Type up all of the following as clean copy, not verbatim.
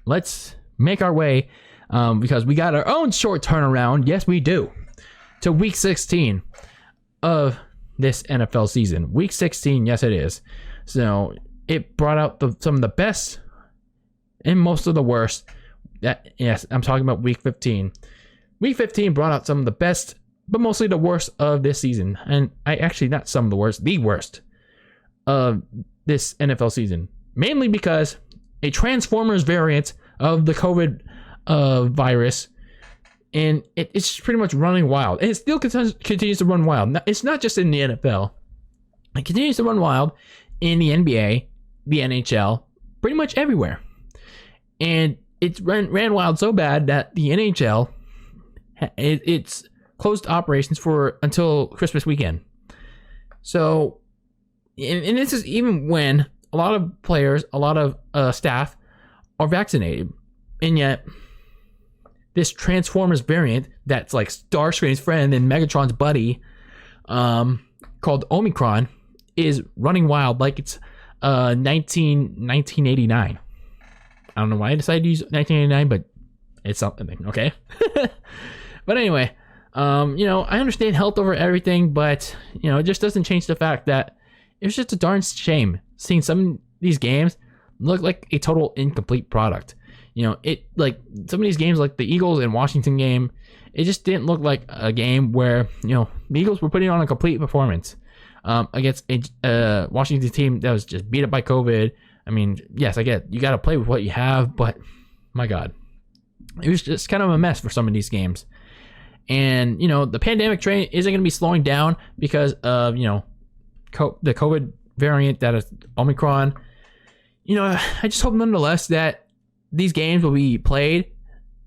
let's make our way, because we got our own short turnaround. Yes, we do. To week 16 of this NFL season. Week 16, yes, it is. So it brought out some of the best and most of the worst. Yes, I'm talking about week 15. Week 15 brought out some of the best, but mostly the worst of this season. And not some of the worst, the worst of this NFL season. Mainly because a Transformers variant of the COVID virus, and it's pretty much running wild. And it still continues to run wild. It's not just in the NFL. It continues to run wild in the NBA, the NHL, pretty much everywhere. And it ran wild so bad that the NHL, it's closed operations until Christmas weekend. So, and this is even when a lot of players, a lot of staff are vaccinated. And yet, this Transformers variant that's like Starscream's friend and Megatron's buddy, called Omicron, is running wild like it's 1989. I don't know why I decided to use 1989, but it's something, okay? But anyway, I understand health over everything, but, it just doesn't change the fact that it was just a darn shame seeing some of these games look like a total incomplete product. It like some of these games, like the Eagles and Washington game, it just didn't look like a game where, the Eagles were putting on a complete performance against a Washington team that was just beat up by COVID. I mean, yes, I get you got to play with what you have, but my God, it was just kind of a mess for some of these games. And, the pandemic train isn't going to be slowing down because of, the COVID variant that is Omicron. I just hope nonetheless that these games will be played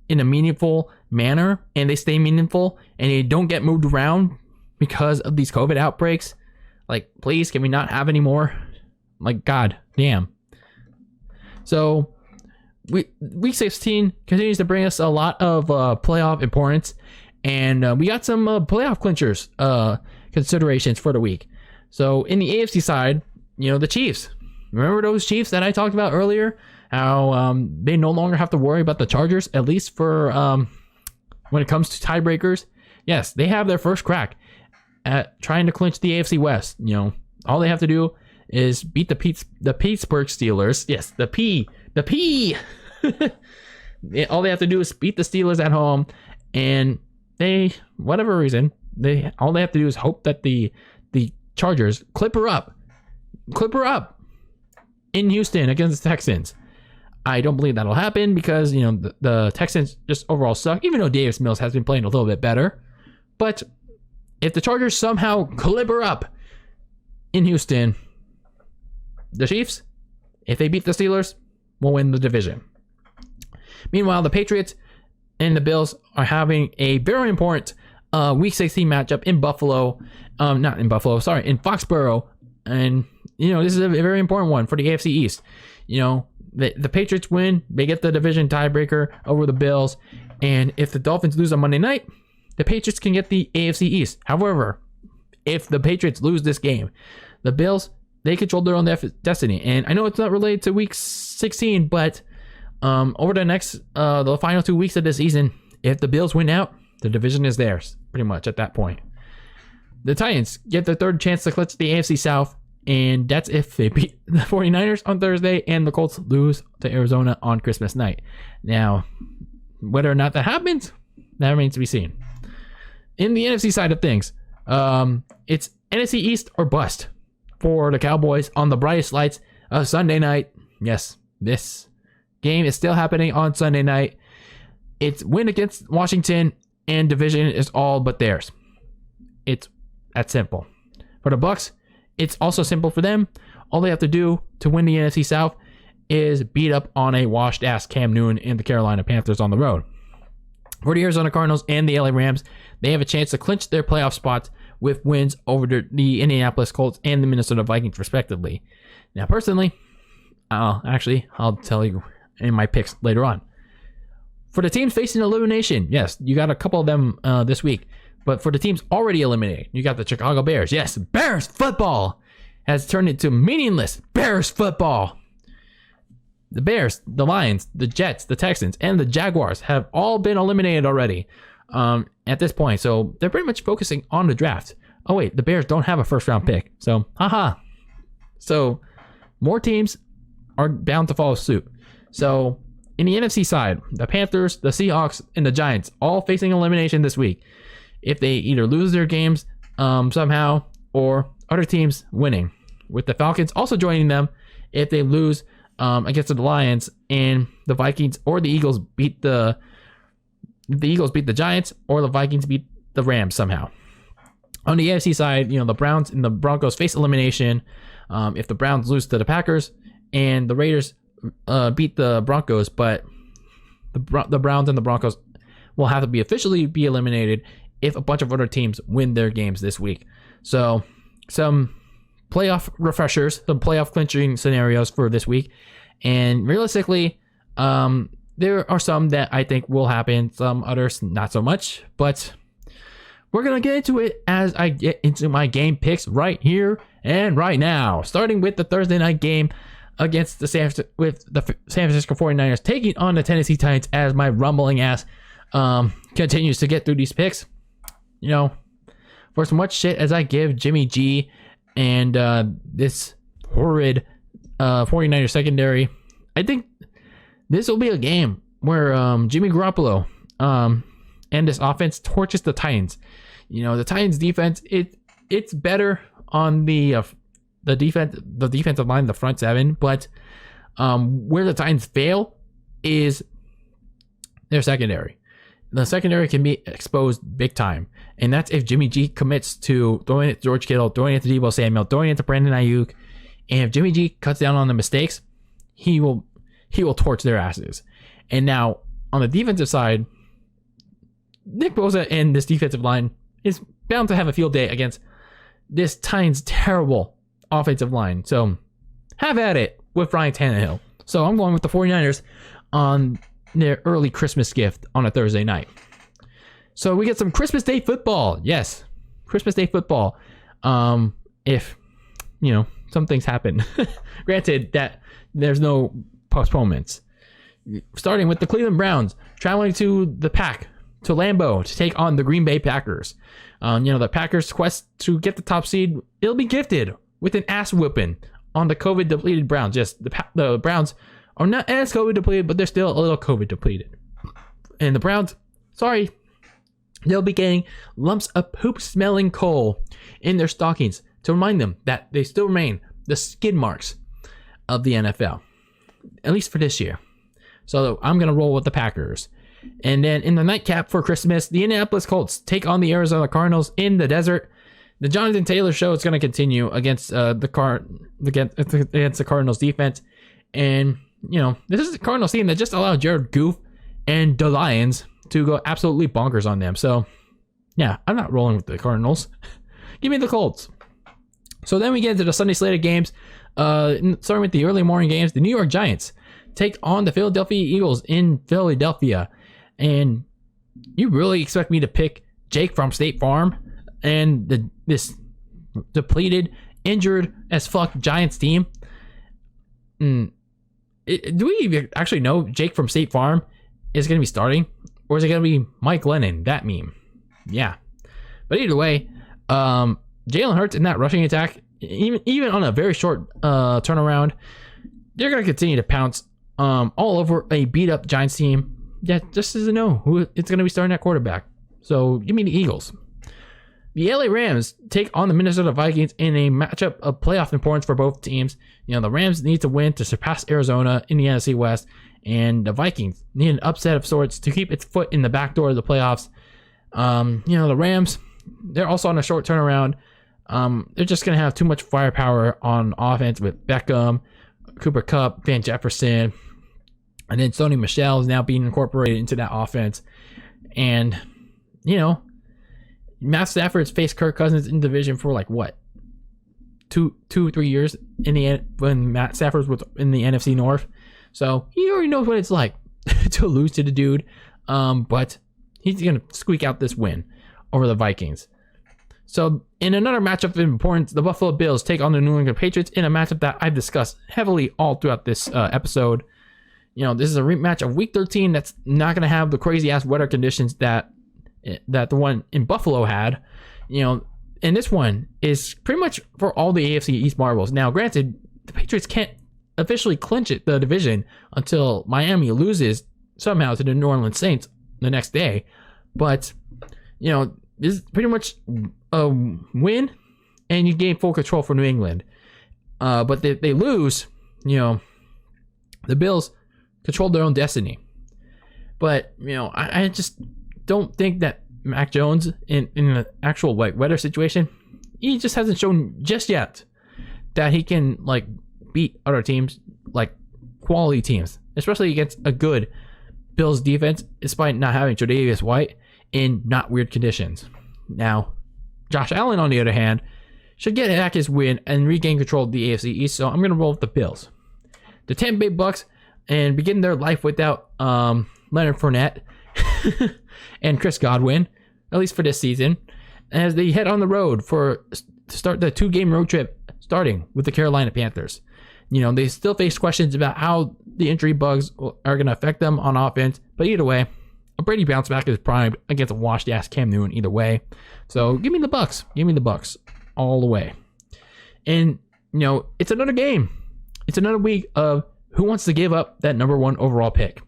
in a meaningful manner and they stay meaningful and they don't get moved around because of these COVID outbreaks. Like, please, can we not have any more? Like, God damn. So, week 16 continues to bring us a lot of playoff importance, and we got some playoff clinchers considerations for the week. So, in the AFC side, the Chiefs. Remember those Chiefs that I talked about earlier? How they no longer have to worry about the Chargers, at least for when it comes to tiebreakers. Yes, they have their first crack at trying to clinch the AFC West. All they have to do is beat the Pittsburgh Steelers. Yes, the P. All they have to do is beat the Steelers at home, and whatever reason, all they have to do is hope that the Chargers clip her up in Houston against the Texans. I don't believe that'll happen because, the Texans just overall suck, even though Davis Mills has been playing a little bit better. But if the Chargers somehow clip her up in Houston, the Chiefs, if they beat the Steelers, will win the division. Meanwhile, the Patriots and the Bills are having a very important Week 16 matchup in Buffalo. In Foxborough. And, this is a very important one for the AFC East. The Patriots win, they get the division tiebreaker over the Bills. And if the Dolphins lose on Monday night, the Patriots can get the AFC East. However, if the Patriots lose this game, the Bills, they control their own destiny. And I know it's not related to week 16, but over the final 2 weeks of the season, if the Bills win out, the division is theirs, pretty much at that point. The Titans get their third chance to clinch the AFC South, and that's if they beat the 49ers on Thursday and the Colts lose to Arizona on Christmas night. Now, whether or not that happens, that remains to be seen. In the NFC side of things, it's NFC East or bust for the Cowboys on the brightest lights of Sunday night. Yes, this game is still happening on Sunday night. It's win against Washington, and division is all but theirs. It's that simple. For the Bucs, it's also simple for them. All they have to do to win the NFC South is beat up on a washed-ass Cam Newton and the Carolina Panthers on the road. For the Arizona Cardinals and the LA Rams, they have a chance to clinch their playoff spots with wins over the Indianapolis Colts and the Minnesota Vikings, respectively. Now, personally, I'll tell you in my picks later on. For the teams facing elimination, yes, you got a couple of them this week. But for the teams already eliminated, you got the Chicago Bears. Yes, Bears football has turned into meaningless Bears football. The Bears, the Lions, the Jets, the Texans, and the Jaguars have all been eliminated already at this point. So they're pretty much focusing on the draft. Oh, wait, the Bears don't have a first-round pick. So, haha. So more teams are bound to follow suit. So in the NFC side, the Panthers, the Seahawks, and the Giants all facing elimination this week. If they either lose their games somehow or other teams winning. With the Falcons also joining them if they lose against the Lions and the Vikings or the Eagles beat the Giants or the Vikings beat the Rams somehow. On the AFC side, the Browns and the Broncos face elimination if the Browns lose to the Packers and the Raiders beat the Broncos, but the Browns and the Broncos will have to officially be eliminated if a bunch of other teams win their games this week. So some playoff refreshers, some playoff clinching scenarios for this week. And realistically, there are some that I think will happen, some others not so much, but we're going to get into it as I get into my game picks right here and right now. Starting with the Thursday night game against the San Francisco 49ers, taking on the Tennessee Titans as my rumbling ass continues to get through these picks. For as much shit as I give Jimmy G and this horrid 49ers secondary, I think this will be a game where Jimmy Garoppolo and this offense torches the Titans. The Titans defense, it's better on the defensive line, the front seven, but where the Titans fail is their secondary. The secondary can be exposed big time, and that's if Jimmy G commits to throwing it to George Kittle, throwing it to Deebo Samuel, throwing it to Brandon Ayuk, and if Jimmy G cuts down on the mistakes, he will torch their asses. And now on the defensive side, Nick Bosa and this defensive line is bound to have a field day against this Titans terrible offensive line. So have at it with Ryan Tannehill. So I'm going with the 49ers on their early Christmas gift on a Thursday night. So we get some Christmas Day football. Yes, Christmas Day football. If some things happen. Granted that there's no postponements. Starting with the Cleveland Browns traveling to the Pack, to Lambeau, to take on the Green Bay Packers. The Packers' quest to get the top seed, it'll be gifted with an ass whooping on the COVID depleted Browns. Yes, the Browns are not as COVID depleted, but they're still a little COVID depleted. And the Browns, sorry, they'll be getting lumps of poop smelling coal in their stockings to remind them that they still remain the skid marks of the NFL, at least for this year. So I'm going to roll with the Packers. And then in the nightcap for Christmas, the Indianapolis Colts take on the Arizona Cardinals in the desert. The Jonathan Taylor show is going to continue against the Cardinals defense. And, this is the Cardinals team that just allowed Jared Goff and the Lions to go absolutely bonkers on them. So, yeah, I'm not rolling with the Cardinals. Give me the Colts. So then we get into the Sunday slate of games. Starting with the early morning games, the New York Giants take on the Philadelphia Eagles in Philadelphia. And you really expect me to pick Jake from State Farm and this depleted, injured as fuck Giants team? Do we actually know Jake from State Farm is going to be starting? Or is it going to be Mike Lennon, that meme? Yeah. But either way, Jalen Hurts in that rushing attack, even on a very short turnaround, they're going to continue to pounce all over a beat-up Giants team that just doesn't know who it's going to be starting at quarterback. So give me the Eagles. The LA Rams take on the Minnesota Vikings in a matchup of playoff importance for both teams. The Rams need to win to surpass Arizona in the NFC West, and the Vikings need an upset of sorts to keep its foot in the back door of the playoffs. The Rams, they're also on a short turnaround. They're just going to have too much firepower on offense with Beckham, Cooper Kupp, Van Jefferson, and then Sony Michel is now being incorporated into that offense. And, Matt Stafford's faced Kirk Cousins in division for like what? 2-3 years in the end when Matt Stafford was in the NFC North. So he already knows what it's like to lose to the dude. But he's going to squeak out this win over the Vikings. So in another matchup of importance, the Buffalo Bills take on the New England Patriots in a matchup that I've discussed heavily all throughout this episode. this is a rematch of Week 13 that's not going to have the crazy ass weather conditions that the one in Buffalo had. And this one is pretty much for all the AFC East marbles. Now, granted, the Patriots can't officially clinch the division until Miami loses somehow to the New Orleans Saints the next day. But, this is pretty much a win, and you gain full control for New England. But they lose, the Bills control their own destiny. But, I just don't think that Mac Jones in an actual weather situation, he just hasn't shown just yet that he can beat other teams, quality teams, especially against a good Bills defense, despite not having Tre'Davious White in not weird conditions. Now, Josh Allen, on the other hand, should get back his win and regain control of the AFC East, so I'm going to roll with the Bills. The Tampa Bay Bucks and begin their life without Leonard Fournette and Chris Godwin, at least for this season, as they head on the road to start the 2-game road trip, starting with the Carolina Panthers. They still face questions about how the injury bugs are going to affect them on offense, but either way, a Brady bounce back is primed against a washed-ass Cam Newton either way. So give me the Bucks. Give me the Bucks all the way. And, it's another game. It's another week of who wants to give up that number 1 overall pick.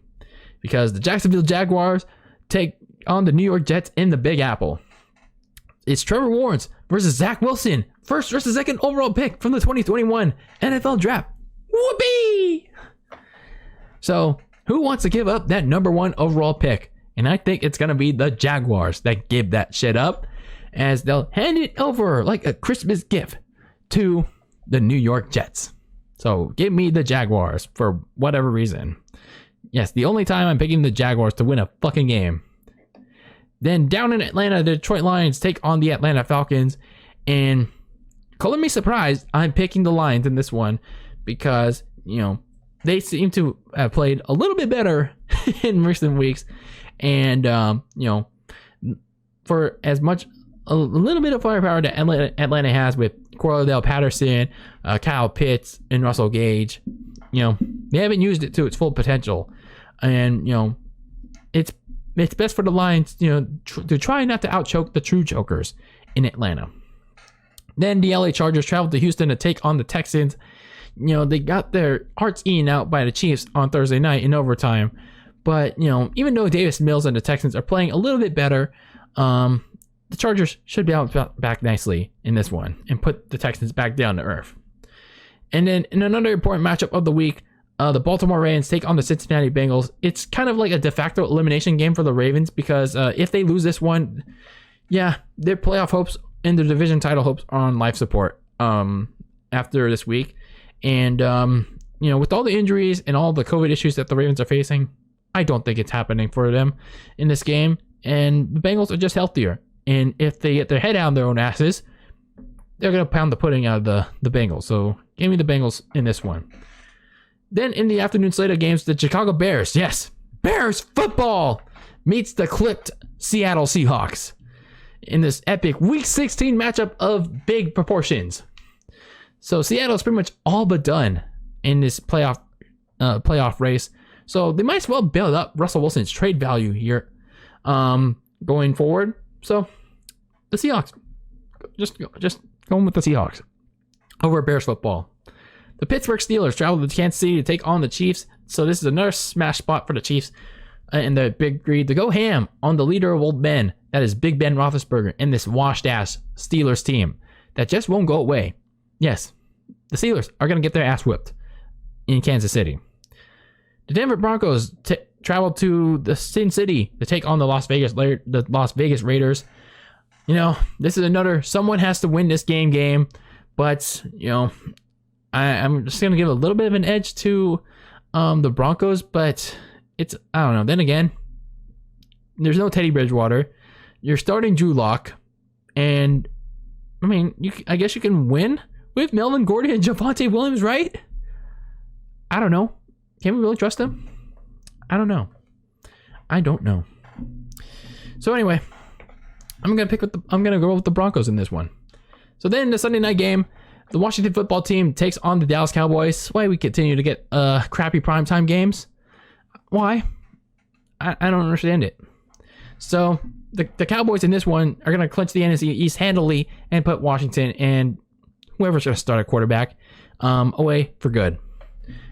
Because the Jacksonville Jaguars take on the New York Jets in the Big Apple. It's Trevor Lawrence versus Zach Wilson, first versus second overall pick from the 2021 NFL Draft. Whoopee! So, who wants to give up that number 1 overall pick? And I think it's going to be the Jaguars that give that shit up, as they'll hand it over like a Christmas gift to the New York Jets. So, give me the Jaguars for whatever reason. Yes, the only time I'm picking the Jaguars to win a fucking game. Then down in Atlanta, the Detroit Lions take on the Atlanta Falcons. And color me surprised, I'm picking the Lions in this one because, they seem to have played a little bit better in recent weeks. And, for as much, a little bit of firepower that Atlanta has with Cordell Patterson, Kyle Pitts, and Russell Gage, they haven't used it to its full potential. And, it's best for the Lions, to try not to outchoke the true chokers in Atlanta. Then the LA Chargers traveled to Houston to take on the Texans. They got their hearts eaten out by the Chiefs on Thursday night in overtime. But, even though Davis Mills and the Texans are playing a little bit better, the Chargers should be out back nicely in this one and put the Texans back down to earth. And then in another important matchup of the week, the Baltimore Ravens take on the Cincinnati Bengals. It's kind of like a de facto elimination game for the Ravens because if they lose this one, their playoff hopes and their division title hopes are on life support after this week. And, with all the injuries and all the COVID issues that the Ravens are facing, I don't think it's happening for them in this game. And the Bengals are just healthier. And if they get their head out of their own asses, they're going to pound the pudding out of the Bengals. So give me the Bengals in this one. Then in the afternoon slate of games, the Chicago Bears, yes, Bears football meets the clipped Seattle Seahawks in this epic Week 16 matchup of big proportions. So Seattle's pretty much all but done in this playoff race. So they might as well build up Russell Wilson's trade value here going forward. So the Seahawks, just going with the Seahawks over Bears football. The Pittsburgh Steelers travel to Kansas City to take on the Chiefs. So this is another smash spot for the Chiefs and the Big Three to go ham on the leader of old men. That is Big Ben Roethlisberger and this washed-ass Steelers team that just won't go away. Yes, the Steelers are going to get their ass whipped in Kansas City. The Denver Broncos travel to the Sin City to take on the Las Vegas Raiders. This is another someone has to win this game, but I'm just going to give a little bit of an edge to the Broncos, but I don't know. Then again, there's no Teddy Bridgewater. You're starting Drew Lock, and I guess you can win with Melvin Gordon and Javonte Williams, right? I don't know. Can we really trust them? I don't know. So anyway, I'm gonna go with the Broncos in this one. So then the Sunday night game, the Washington football team takes on the Dallas Cowboys. That's why we continue to get crappy primetime games. Why? I don't understand it. So the Cowboys in this one are going to clinch the NFC East handily and put Washington and whoever's going to start at quarterback away for good.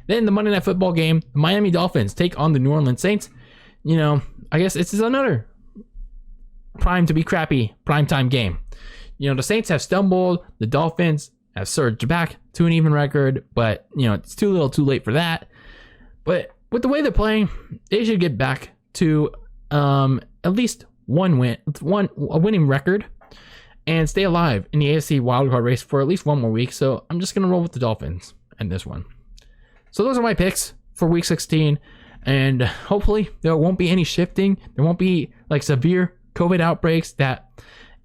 Then the Monday Night Football game, the Miami Dolphins take on the New Orleans Saints. You know, I guess this is another prime to be crappy primetime game. You know, the Saints have stumbled. The Dolphins have surged back to an even record, but, you know, it's too little too late for that. But with the way they're playing, they should get back to at least a winning record and stay alive in the AFC wildcard race for at least one more week. So I'm just going to roll with the Dolphins in this one. So those are my picks for week 16. And hopefully there won't be any shifting. There won't be like severe COVID outbreaks that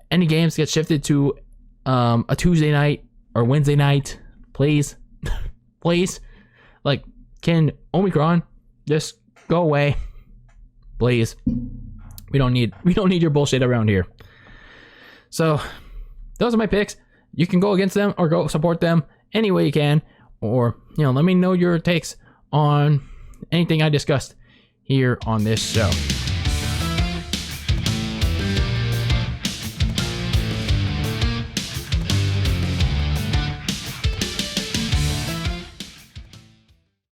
any games get shifted to a Tuesday night or Wednesday night. Please. Please. Like, can Omicron just go away? Please. We don't need your bullshit around here. So those are my picks. You can go against them or go support them any way you can. Or, you know, let me know your takes on anything I discussed here on this show.